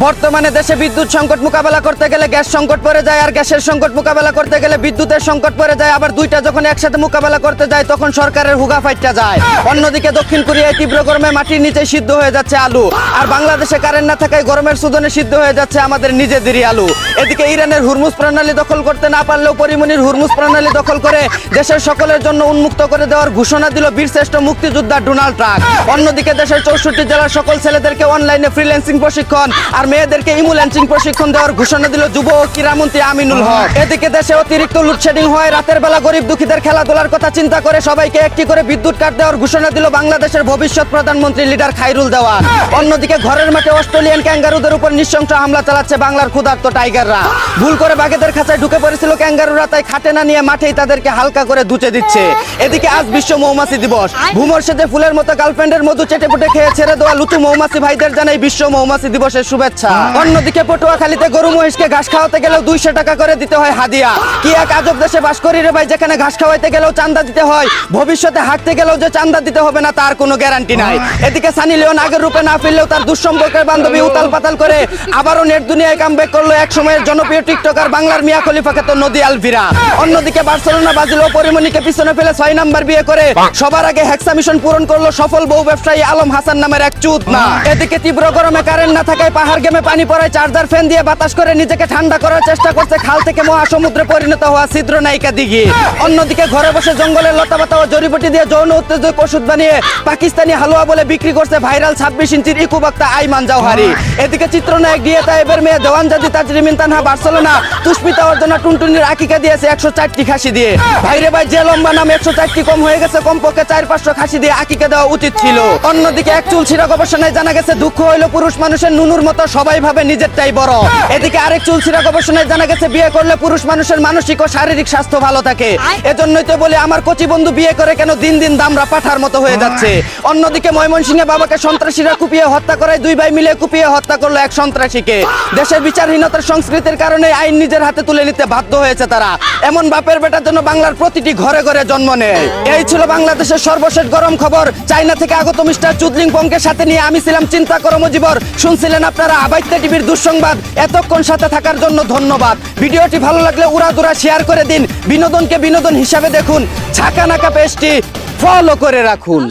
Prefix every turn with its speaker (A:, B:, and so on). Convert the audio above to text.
A: বর্তমানে দেশে বিদ্যুৎ সংকট মোকাবেলা করতে গেলে গ্যাস সংকট পড়ে যায়, আর গ্যাসের সংকট মোকাবেলা করতে গেলে বিদ্যুতের সংকট পড়ে যায়। আবার দুইটা যখন একসাথে মোকাবেলা করতে যায় তখন সরকারের হুগা ফাইটটা যায়। অন্যদিকে দক্ষিণ কোরিয়ায় তীব্র গরমে মাটির নিচে সিদ্ধ হয়ে যাচ্ছে আলু, আর বাংলাদেশে কারেন্ট না থাকায় গরমের সুদনে সিদ্ধ হয়ে যাচ্ছে আমাদের নিজেদেরই আলু। এদিকে ইরানের হুরমুজ প্রণালী দখল করতে না পারলেও পরিমণির হুরমুজ প্রণালী দখল করে দেশের সকলের জন্য উন্মুক্ত করে দেওয়ার ঘোষণা দিল বীরশ্রেষ্ঠ মুক্তিযোদ্ধা ডোনাল্ড ট্রাম্প। অন্যদিকে দেশের 64 জেলার সকল ছেলেদেরকে অনলাইনে ফ্রিল্যান্সিং প্রশিক্ষণ আর মেয়েদেরকে ইমুল্যান্সিং প্রশিক্ষণ দেওয়ার ঘোষণা দিল যুব ও ক্রীড়ামন্ত্রী আমিনুল হক। এদিকে দেশে অতিরিক্ত লোডশেডিং হয়, রাতের বেলা গরিব দুঃখীদের খেলাধুলার কথা চিন্তা করে সবাইকে একটি করে বিদ্যুৎ কাট দেওয়ার ঘোষণা দিল বাংলাদেশের ভবিষ্যৎ প্রধানমন্ত্রী লিডার খায়রুল দেওয়ান। অন্যদিকে ঘরের মাঠে অস্ট্রেলিয়ান ক্যাঙ্গারুদের উপর নৃশংস হামলা চালাচ্ছে বাংলার ক্ষুধার্ত টাইগাররা। ভুল করে বাঘেদের খাঁচায় ঢুকে পড়েছিল ক্যাঙ্গারুরা, তাই খাটে না নিয়ে মাঠেই তাদেরকে হালকা করে ধুচে দিচ্ছে। এদিকে আজ বিশ্ব মৌমাছি দিবস। ভুমর সেজে ফুলের মতো গার্লফ্রেন্ডের মধু চেটে পুটে খেয়ে ছেড়ে দেওয়া লুচু মৌমাছি ভাইদের জানাই বিশ্ব মৌমাছি দিবসের শুভেচ্ছা। অন্যদিকে পটুয়াখালীতে গরু মহিষকে ঘাস খাওয়াতে গেলেও 200 টাকা করে দিতে হয় হাদিয়া। কি এক আজব দেশে বাস করি রে ভাই, যেখানে ঘাস খাওয়াইতে গেলেও চান্দা দিতে হয়, ভবিষ্যতে হাঁটতে গেলেও যে চান্দা দিতে হবে না তার কোনো গ্যারান্টি নাই। এদিকে সানি লিওন আগের রূপে না ফিরলেও তার দুঃসম্পর্কের বান্ধবী উতাল পাতাল করে আবারও নেট দুনিয়ায় কামব্যাক করলো এক সময়ের জনপ্রিয় টিকটকার বাংলার মিয়া খলিফা খ্যাত নদী আলভিরা। অন্যদিকে বার্সেলোনা বাজিল ও পরিমণিকে পিছনে ফেলে 6 নাম্বার বিয়ে করে সবার আগে হেক্সা মিশন পূরণ করলো সফল বউ ব্যবসায়ী আলম হাসান নামের এক চুত না। এদিকে তীব্র গরমে কারেন্ট না থাকায় পাহাড় গেমে পানি পড়ায় চার্জার ফ্যান দিয়ে বাতাস করে নিজেকে ঠান্ডা করার চেষ্টা করছে খাল থেকে মহাসমুদ্রে পরিণত হওয়া ছিদ্র নায়িকা দিঘি। অন্যদিকে ঘরে বসে জঙ্গলের লতাপাতা ও জড়িবুটি দিয়ে যৌন উত্তেজক ওষুধ বানিয়ে পাকিস্তানি হালুয়া বলে বিক্রি করছে ভাইরাল 26 ইঞ্চির ইকু বক্তা আইমান জাওহারি। এদিকে চিত্রনায়ক ডিএ তাইবের মেয়ে দেওয়ানজাদি তাজরিমিন তানহা বার্সেলোনা তুষ্মিতা অর্জনা টুনটুনির আকিকা দিয়েছে 104টি খাসি দিয়ে। ভাইরে ভাই, যে লম্বা নাম 104টি কম হয়ে গেছে, কমপক্ষে 400-500 খাসি দিয়ে আকিকা দেওয়া উচিত ছিল। অন্যদিকে এক চুলছিরা গবেষণায় জানা গেছে দুঃখ হইলো পুরুষ মানুষের নুনুর মতো, সবাই ভাবে নিজেরটাই বড়। এদিকে আরেক চুলছিরা গবেষণায় জানা গেছে বিয়ে করলে পুরুষ মানুষের মানসিক ও শারীরিক স্বাস্থ্য ভালো থাকে। এজন্যই তো বলি আমার কচি বন্ধু বিয়ে করে কেন দিন দিন দামরা পাঠার মতো হয়ে যাচ্ছে। অন্যদিকে ময়মনসিংহে বাবাকে সন্ত্রাসীরা কুপিয়ে হত্যা করায় 2 ভাই মিলে কুপিয়ে হত্যা করলো এক সন্ত্রাসীকে। দেশের বিচারহীনতার সংস্কৃতির কারণে আইন নিজের হাতে তুলে নিতে বাধ্য হয়েছে তারা। এমন বাপের বেটার জন্য বাংলার প্রতিটি ঘরে ঘরে জন্ম নেয়। এই ছিল বাংলাদেশের সর্বশেষ গরম খবর। চায়না থেকে আগত মিস্টার চুদলিং পংকে সাথে নিয়ে আমি ছিলাম চিন্তা করো মুজিবর। শুনছিলেন আপনারা আবাইত্যা টিভির দুঃসংবাদ। এতক্ষণ সাথে থাকার জন্য ধন্যবাদ। ভিডিওটি ভালো লাগলে উড়াদুরা শেয়ার করে দিন। বিনোদনকে বিনোদন হিসাবে দেখুন। ঝাঁকা নাকা পেজটি ফলো করে রাখুন।